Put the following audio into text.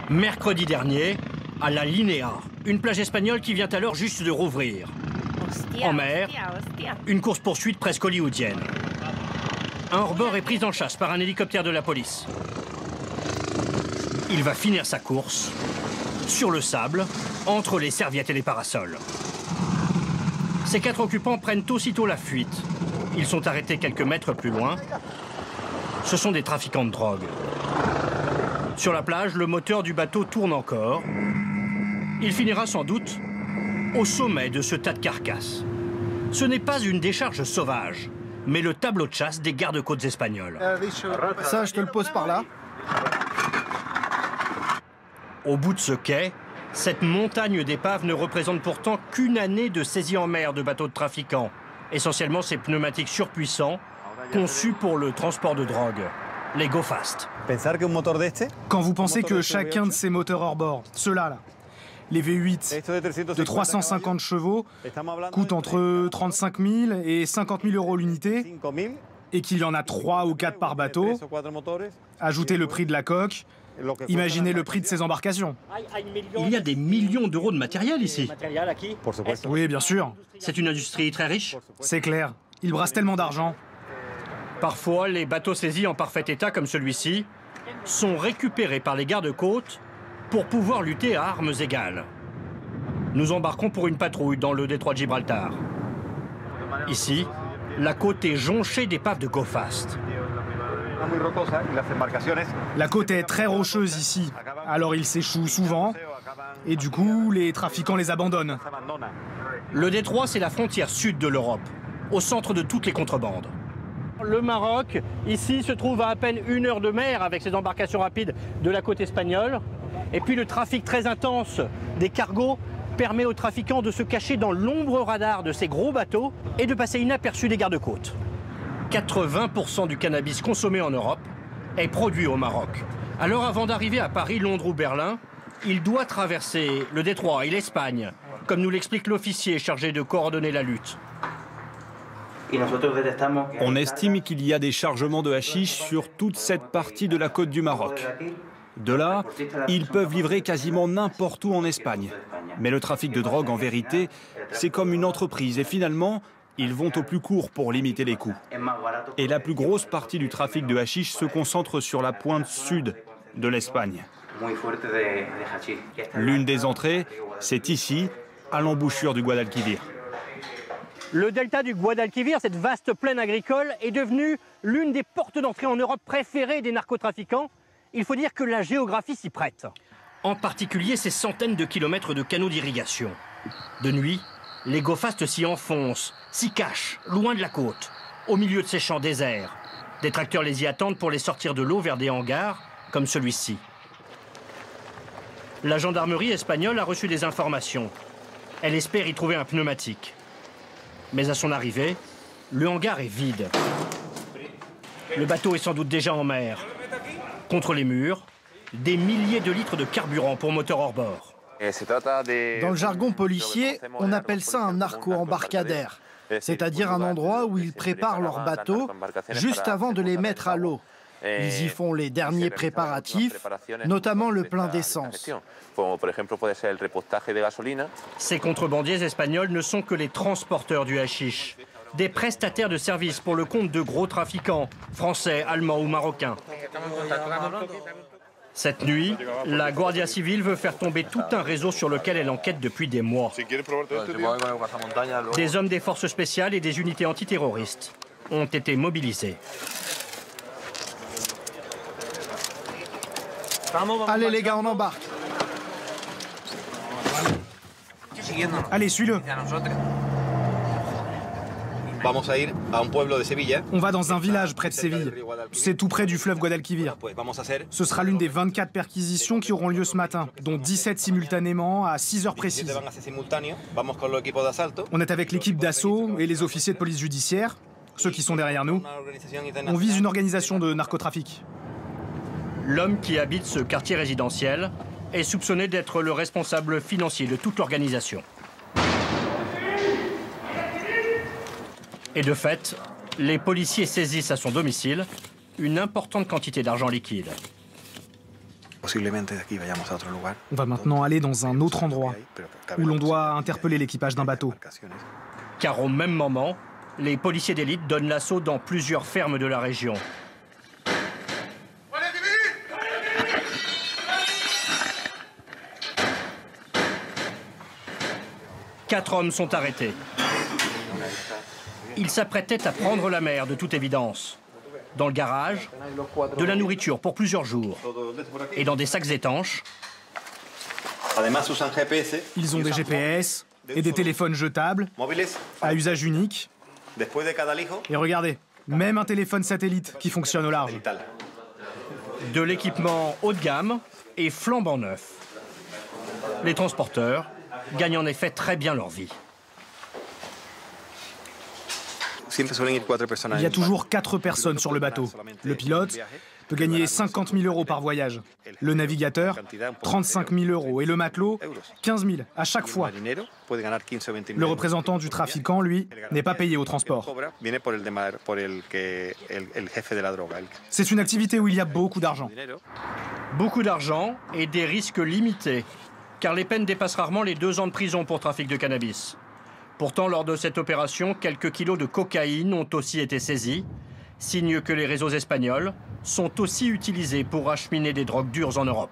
Mercredi dernier, à la Linea, une plage espagnole qui vient alors juste de rouvrir. En mer, une course-poursuite presque hollywoodienne. Un hors-bord est pris en chasse par un hélicoptère de la police. Il va finir sa course sur le sable, entre les serviettes et les parasols. Ces 4 occupants prennent aussitôt la fuite. Ils sont arrêtés quelques mètres plus loin. Ce sont des trafiquants de drogue. Sur la plage, le moteur du bateau tourne encore. Il finira sans doute au sommet de ce tas de carcasses. Ce n'est pas une décharge sauvage, mais le tableau de chasse des gardes-côtes espagnols. Ça, je te le pose par là. Au bout de ce quai, cette montagne d'épaves ne représente pourtant qu'une année de saisie en mer de bateaux de trafiquants. Essentiellement ces pneumatiques surpuissants, conçus pour le transport de drogue, les Go Fast. Quand vous pensez que chacun de ces moteurs hors-bord, ceux-là, les V8 de 350 chevaux, coûtent entre 35 000 et 50 000 euros l'unité, et qu'il y en a 3 ou 4 par bateau, ajoutez le prix de la coque, imaginez le prix de ces embarcations. Il y a des millions d'euros de matériel ici. Oui, bien sûr. C'est une industrie très riche. C'est clair. Ils brassent tellement d'argent. Parfois, les bateaux saisis en parfait état comme celui-ci sont récupérés par les gardes-côtes pour pouvoir lutter à armes égales. Nous embarquons pour une patrouille dans le détroit de Gibraltar. Ici, la côte est jonchée d'épaves de Go Fast. La côte est très rocheuse ici, alors ils s'échouent souvent, et du coup, les trafiquants les abandonnent. Le détroit, c'est la frontière sud de l'Europe, au centre de toutes les contrebandes. Le Maroc, ici, se trouve à peine 1 heure de mer avec ses embarcations rapides de la côte espagnole. Et puis le trafic très intense des cargos permet aux trafiquants de se cacher dans l'ombre radar de ces gros bateaux et de passer inaperçus des gardes-côtes. 80% du cannabis consommé en Europe est produit au Maroc. Alors avant d'arriver à Paris, Londres ou Berlin, il doit traverser le détroit et l'Espagne, comme nous l'explique l'officier chargé de coordonner la lutte. On estime qu'il y a des chargements de hashish sur toute cette partie de la côte du Maroc. De là, ils peuvent livrer quasiment n'importe où en Espagne. Mais le trafic de drogue, en vérité, c'est comme une entreprise. Et finalement, ils vont au plus court pour limiter les coûts. Et la plus grosse partie du trafic de hashish se concentre sur la pointe sud de l'Espagne. L'une des entrées, c'est ici, à l'embouchure du Guadalquivir. Le delta du Guadalquivir, cette vaste plaine agricole, est devenue l'une des portes d'entrée en Europe préférées des narcotrafiquants. Il faut dire que la géographie s'y prête. En particulier ces centaines de kilomètres de canaux d'irrigation. De nuit, les Go Fast s'y enfoncent, s'y cachent, loin de la côte, au milieu de ces champs déserts. Des tracteurs les y attendent pour les sortir de l'eau vers des hangars, comme celui-ci. La gendarmerie espagnole a reçu des informations. Elle espère y trouver un pneumatique. Mais à son arrivée, le hangar est vide. Le bateau est sans doute déjà en mer. Contre les murs, des milliers de litres de carburant pour moteur hors bord. Dans le jargon policier, on appelle ça un narco-embarcadère, c'est-à-dire un endroit où ils préparent leurs bateaux juste avant de les mettre à l'eau. Ils y font les derniers préparatifs, notamment le plein d'essence. Ces contrebandiers espagnols ne sont que les transporteurs du hashish, des prestataires de services pour le compte de gros trafiquants, français, allemands ou marocains. Cette nuit, la Guardia Civile veut faire tomber tout un réseau sur lequel elle enquête depuis des mois. Des hommes des forces spéciales et des unités antiterroristes ont été mobilisés. Allez les gars, on embarque. Allez, suis-le. On va dans un village près de Séville. C'est tout près du fleuve Guadalquivir. Ce sera l'une des 24 perquisitions qui auront lieu ce matin, dont 17 simultanément à 6 heures précises. On est avec l'équipe d'assaut et les officiers de police judiciaire, ceux qui sont derrière nous. On vise une organisation de narcotrafic. L'homme qui habite ce quartier résidentiel est soupçonné d'être le responsable financier de toute l'organisation. Et de fait, les policiers saisissent à son domicile une importante quantité d'argent liquide. On va maintenant aller dans un autre endroit où l'on doit interpeller l'équipage d'un bateau. Car au même moment, les policiers d'élite donnent l'assaut dans plusieurs fermes de la région. Quatre hommes sont arrêtés. Ils s'apprêtaient à prendre la mer, de toute évidence. Dans le garage, de la nourriture pour plusieurs jours. Et dans des sacs étanches. Ils ont des GPS et des téléphones jetables à usage unique. Et regardez, même un téléphone satellite qui fonctionne au large. De l'équipement haut de gamme et flambant neuf. Les transporteurs gagnent en effet très bien leur vie. Il y a toujours 4 personnes sur le bateau. Le pilote peut gagner 50 000 € par voyage. Le navigateur, 35 000 € et le matelot, 15 000 à chaque fois. Le représentant du trafiquant, lui, n'est pas payé au transport. C'est une activité où il y a beaucoup d'argent. Beaucoup d'argent et des risques limités, car les peines dépassent rarement les 2 ans de prison pour trafic de cannabis. Pourtant, lors de cette opération, quelques kilos de cocaïne ont aussi été saisis, signe que les réseaux espagnols sont aussi utilisés pour acheminer des drogues dures en Europe.